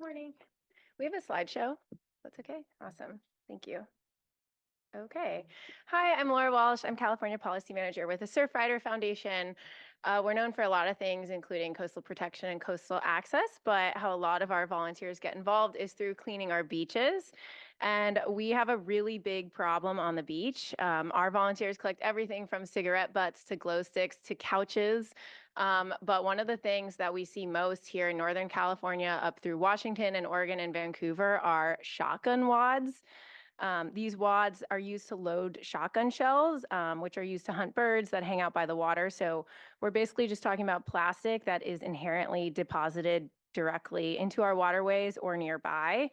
Morning. We have a slideshow. That's okay. Awesome. Thank you. Okay. Hi, I'm Laura Walsh. I'm California Policy Manager with the Surfrider Foundation. We're known for a lot of things, including coastal protection and coastal access, but how a lot of our volunteers get involved is through cleaning our beaches. And we have a really big problem on the beach. Our volunteers collect everything from cigarette butts to glow sticks to couches. But one of the things that we see most here in Northern California up through Washington and Oregon and Vancouver are shotgun wads. These wads are used to load shotgun shells, which are used to hunt birds that hang out by the water. So we're basically just talking about plastic that is inherently deposited directly into our waterways or nearby.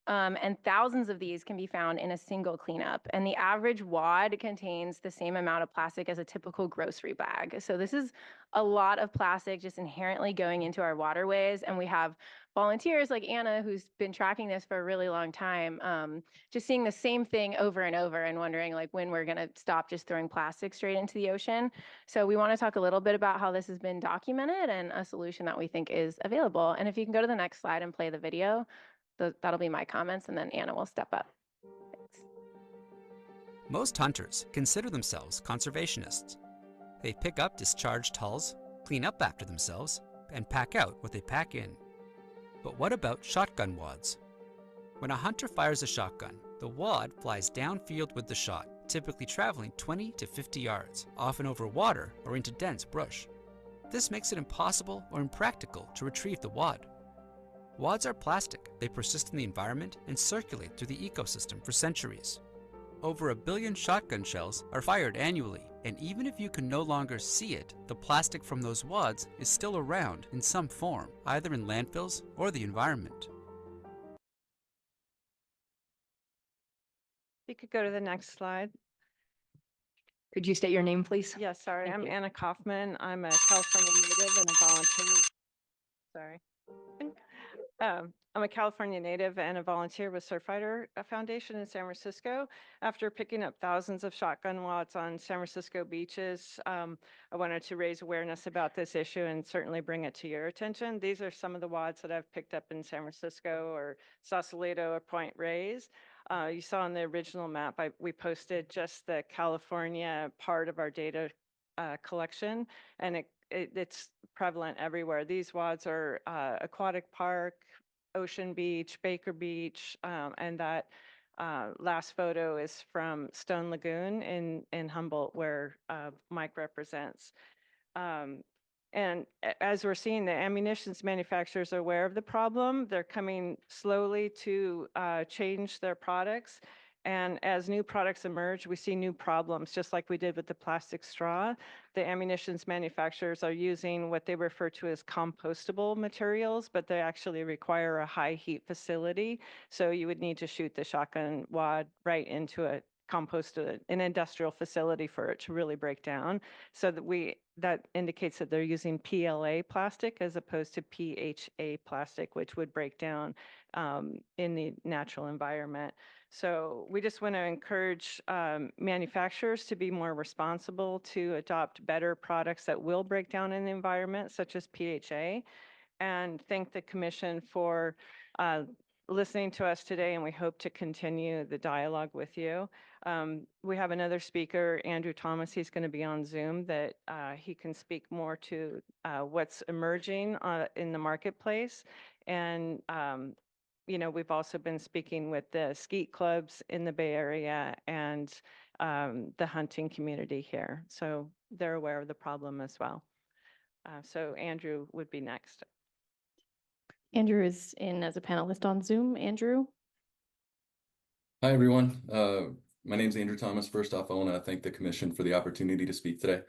And thousands of these can be found in a single cleanup. And the average wad contains the same amount of plastic as a typical grocery bag. So this is a lot of plastic just inherently going into our waterways. And we have volunteers like Anna, who's been tracking this for a really long time, just seeing the same thing over and over and wondering like when we're gonna stop just throwing plastic straight into the ocean. So we wanna talk a little bit about how this has been documented and a solution that we think is available. And if you can go to the next slide and play the video, that'll be my comments, and then Anna will step up. Thanks. Most hunters consider themselves conservationists. They pick up discharged hulls, clean up after themselves, and pack out what they pack in. But what about shotgun wads? When a hunter fires a shotgun, the wad flies downfield with the shot, typically traveling 20 to 50 yards, often over water or into dense brush. This makes it impossible or impractical to retrieve the wad. Wads are plastic. They persist in the environment and circulate through the ecosystem for centuries. Over 1 billion shotgun shells are fired annually, and even if you can no longer see it, the plastic from those wads is still around in some form, either in landfills or the environment. You could go to the next slide. Could you state your name, please? Yes, sorry, Thank I'm you. Anna Kaufman. I'm a California native and a volunteer. Sorry. I'm a California native and a volunteer with Surfrider Foundation in San Francisco. After picking up thousands of shotgun wads on San Francisco beaches, I wanted to raise awareness about this issue and certainly bring it to your attention. These are some of the wads that I've picked up in San Francisco or Sausalito or Point Reyes. You saw on the original map, we posted just the California part of our data collection, and it's prevalent everywhere. These wads are Aquatic Park, Ocean Beach, Baker Beach, and that last photo is from Stone Lagoon in Humboldt, where Mike represents. And as we're seeing, the ammunitions manufacturers are aware of the problem. They're coming slowly to change their products. And as new products emerge, we see new problems, just like we did with the plastic straw. The ammunitions manufacturers are using what they refer to as compostable materials, but they actually require a high heat facility. So you would need to shoot the shotgun wad right into an industrial facility for it to really break down. So that indicates that they're using PLA plastic as opposed to PHA plastic, which would break down in the natural environment. So we just want to encourage manufacturers to be more responsible, to adopt better products that will break down in the environment, such as PHA, and thank the Commission for listening to us today, and we hope to continue the dialogue with you. We have another speaker, Andrew Thomas. He's going to be on Zoom, that he can speak more to what's emerging in the marketplace. And we've also been speaking with the skeet clubs in the Bay Area and the hunting community here. So they're aware of the problem as well. So Andrew would be next. Andrew is in as a panelist on Zoom. Andrew? Hi, everyone. My name is Andrew Thomas. First off, I want to thank the Commission for the opportunity to speak today.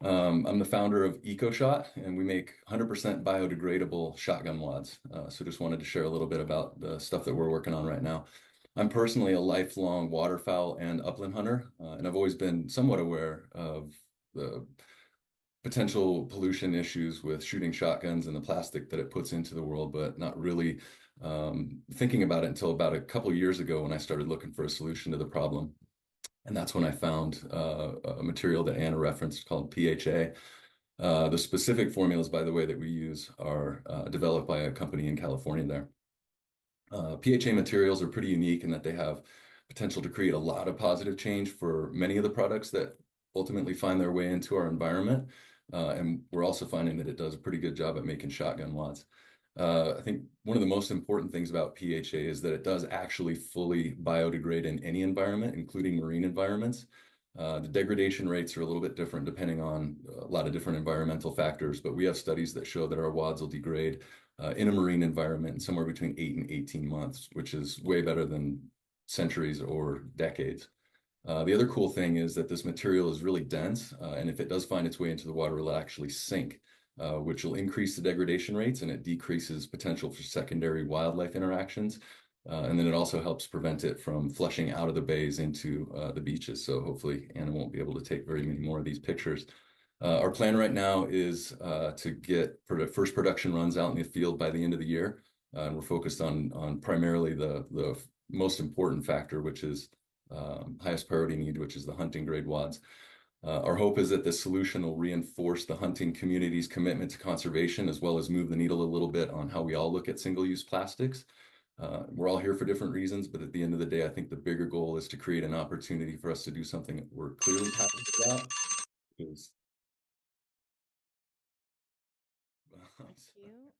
I'm the founder of EcoShot, and we make 100% biodegradable shotgun wads. So just wanted to share a little bit about the stuff that we're working on right now. I'm personally a lifelong waterfowl and upland hunter, and I've always been somewhat aware of the potential pollution issues with shooting shotguns and the plastic that it puts into the world, but not really thinking about it until about a couple of years ago when I started looking for a solution to the problem. And that's when I found a material that Anna referenced called PHA. The specific formulas, by the way, that we use are developed by a company in California there. PHA materials are pretty unique in that they have potential to create a lot of positive change for many of the products that ultimately find their way into our environment. And we're also finding that it does a pretty good job at making shotgun wads. I think one of the most important things about PHA is that it does actually fully biodegrade in any environment, including marine environments. The degradation rates are a little bit different depending on a lot of different environmental factors, but we have studies that show that our wads will degrade in a marine environment in somewhere between 8 and 18 months, which is way better than centuries or decades. The other cool thing is that this material is really dense, and if it does find its way into the water, it'll actually sink, which will increase the degradation rates, and it decreases potential for secondary wildlife interactions. And then it also helps prevent it from flushing out of the bays into the beaches. So hopefully Anna won't be able to take very many more of these pictures. Our plan right now is to get first production runs out in the field by the end of the year. And we're focused on primarily the most important factor, which is highest priority need, which is the hunting grade wads. Our hope is that this solution will reinforce the hunting community's commitment to conservation, as well as move the needle a little bit on how we all look at single-use plastics. We're all here for different reasons, but at the end of the day, I think the bigger goal is to create an opportunity for us to do something that we're clearly passionate about. Is Thank you.